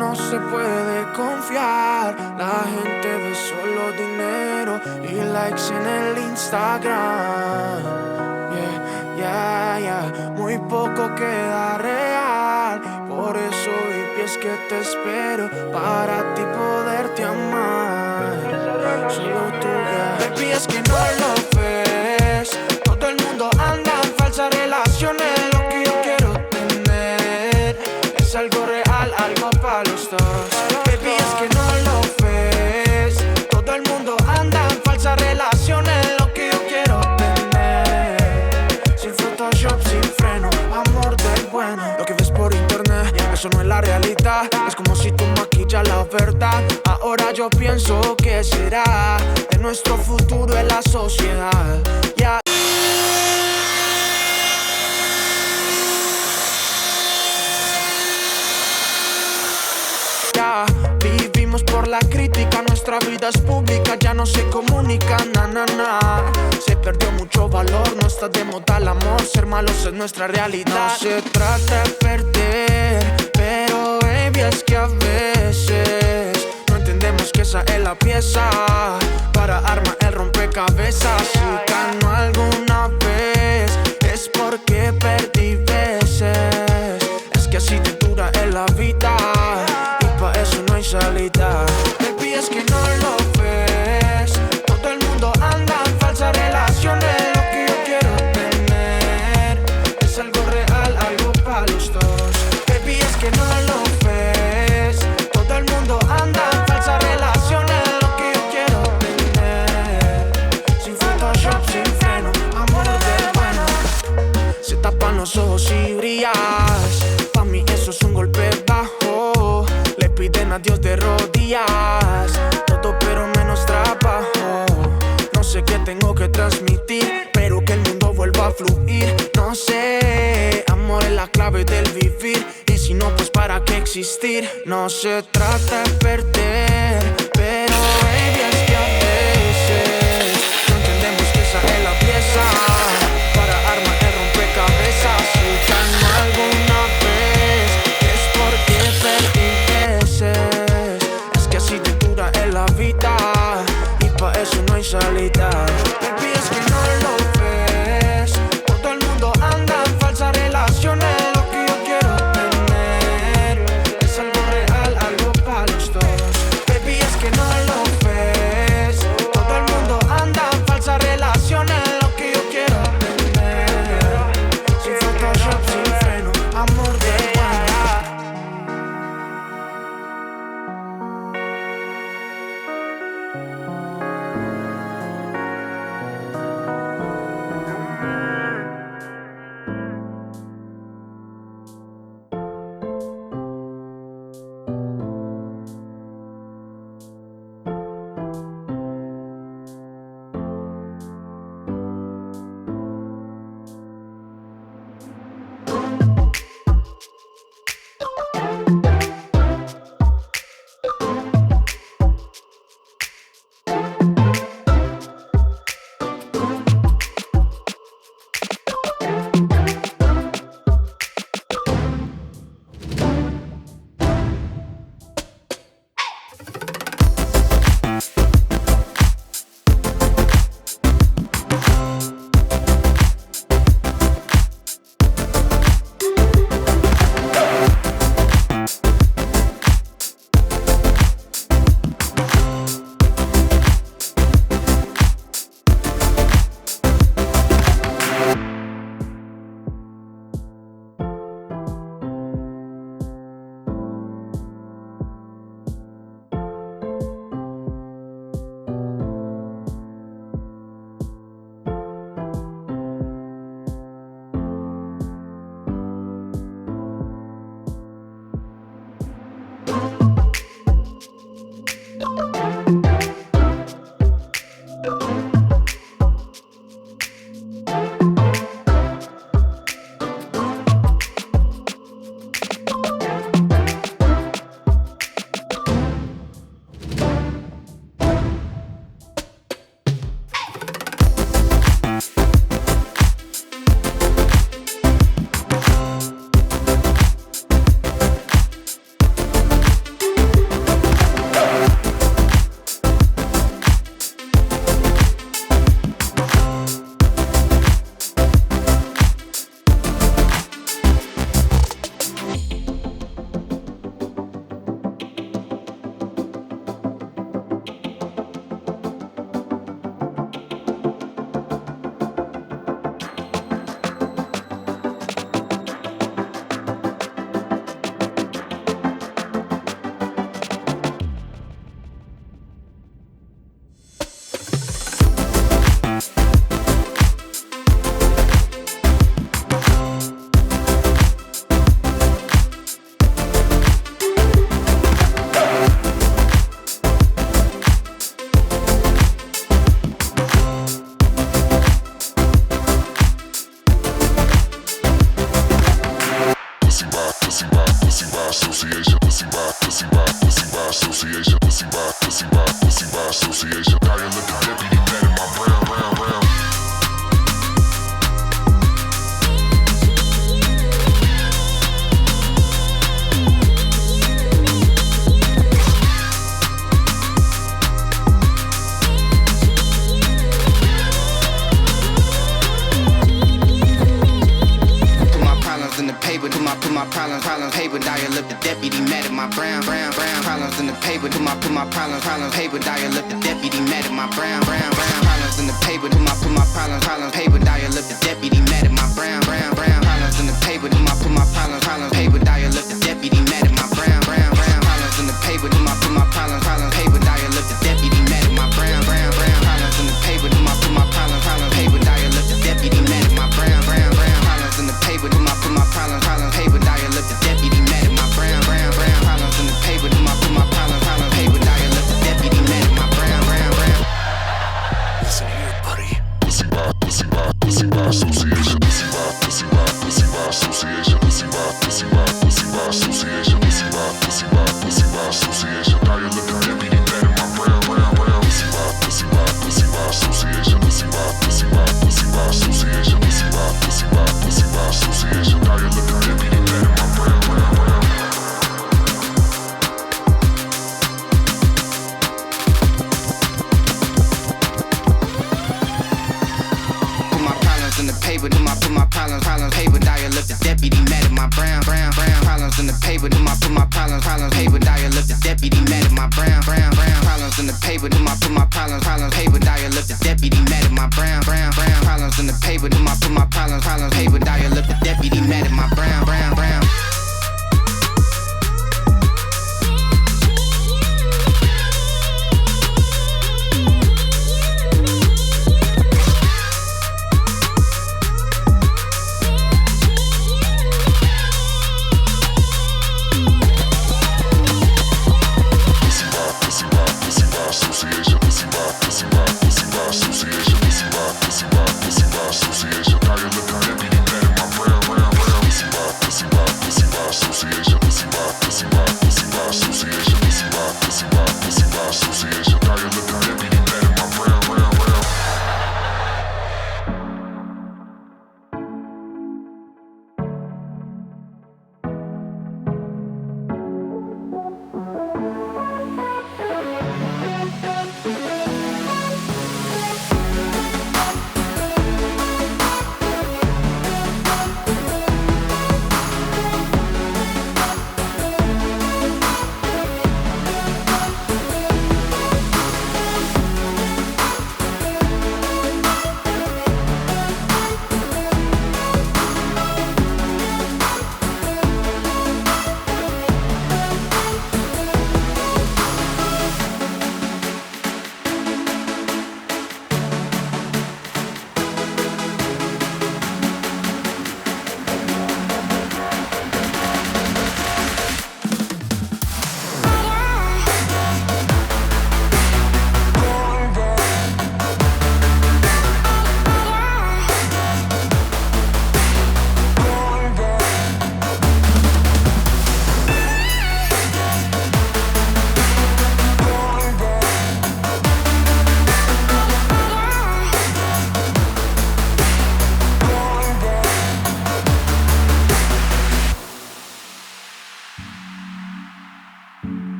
no se puede confiar. La gente ve solo dinero y likes en el Instagram. Muy poco queda real. Por eso baby es que te espero, para ti poderte amar. Solo tú, baby, es que no lo ves. Todo el mundo anda en falsas relaciones. Lo que yo quiero tener es algo real, algo para los dos. Baby, es que no lo ves. Todo el mundo anda en falsas relaciones. Lo que yo quiero tener, sin Photoshop, sin freno, amor del bueno. Lo que ves por internet, eso no es la realidad. Es como si tú maquillas la verdad. Ahora yo pienso que será de nuestro futuro en la sociedad. Vivimos por la crítica, nuestra vida es pública, ya no se comunica, Se perdió mucho valor, no está de moda el amor, ser malos es nuestra realidad. No se trata de perder, pero baby, es que a veces no entendemos que esa es la pieza para armar el rompecabezas. Si ganó alguna vez es porque perdí veces. Es que así te dura en la vida, eso no hay salida. Baby, es que no lo ves. Todo el mundo anda en falsas relaciones. Lo que yo quiero tener es algo real, algo para los dos. Baby, es que no lo ves. Todo el mundo anda en falsas relaciones. Lo que yo quiero tener, sin Photoshop, sin freno, amor del bueno. Se tapan los ojos y brillas. Pa' mí eso es un golpe bajo. Le piden a Dios de rodillas, todo pero menos trabajo. No sé qué tengo que transmitir, pero que el mundo vuelva a fluir. No sé, amor es la clave del vivir. Y si no, pues para qué existir. No se trata de perder, pero baby, es que a veces no entendemos que esa es la pieza para armar el rompecabezas. Si ganó alguna vez es porque perdí. Es que así te dura en la vida y pa' eso no hay salida. Baby, es que no lo ves. Todo el mundo anda en falsas relaciones. Lo que yo quiero tener es algo real, algo para los dos. Baby, es que no lo ves. Todo el mundo anda en falsas relaciones. Lo que yo quiero tener, sin Photoshop, sin freno, amor de bueno. association. Tired of the deputy mad at my brown, brown, brown. In the paper, put my problems paper, dial up the deputy mad at my brown, brown, brown problems in the paper, put my problems paper, dial up the deputy mad at my brown, brown, brown problems in the paper, put my problems paper, dial up the deputy mad at my brown, brown, brown problems in the paper, put my problems paper, dial up the deputy mad at my brown, brown, brown problems in the paper, put my problems paper, dial up the deputy mad at my brown, brown, brown problems in the paper, put my problems paper, dial up the deputy mad at my brown, brown, brown problems in the paper, put my problems paper, dial up the deputy mad at my brown, brown, brown problems in the paper, put my problems paper, dial up the deputy mad at my brown, brown, brown. Listen here, buddy. Pussy by association. Pussy by association. Pussy by association. Pussy by association. Dial up the deputy mad at my brown, brown, brown. Pussy by association. Pussy by association. Pussy by association. Dial up the deputy mad at my brown, brown, brown. In the paper, do my problems paper, dial up the deputy mad at my brown, brown, brown problems in the paper, do my problems paper, dial up the deputy mad at my brown, brown, brown problems in the paper, do my problems paper, dial up the deputy mad at my brown, brown, brown problems in the paper, do my problems paper, dial up the deputy mad at my brown, brown, brown. Association. Dial up the deputy mad at my brown, brown, brown. Pussy by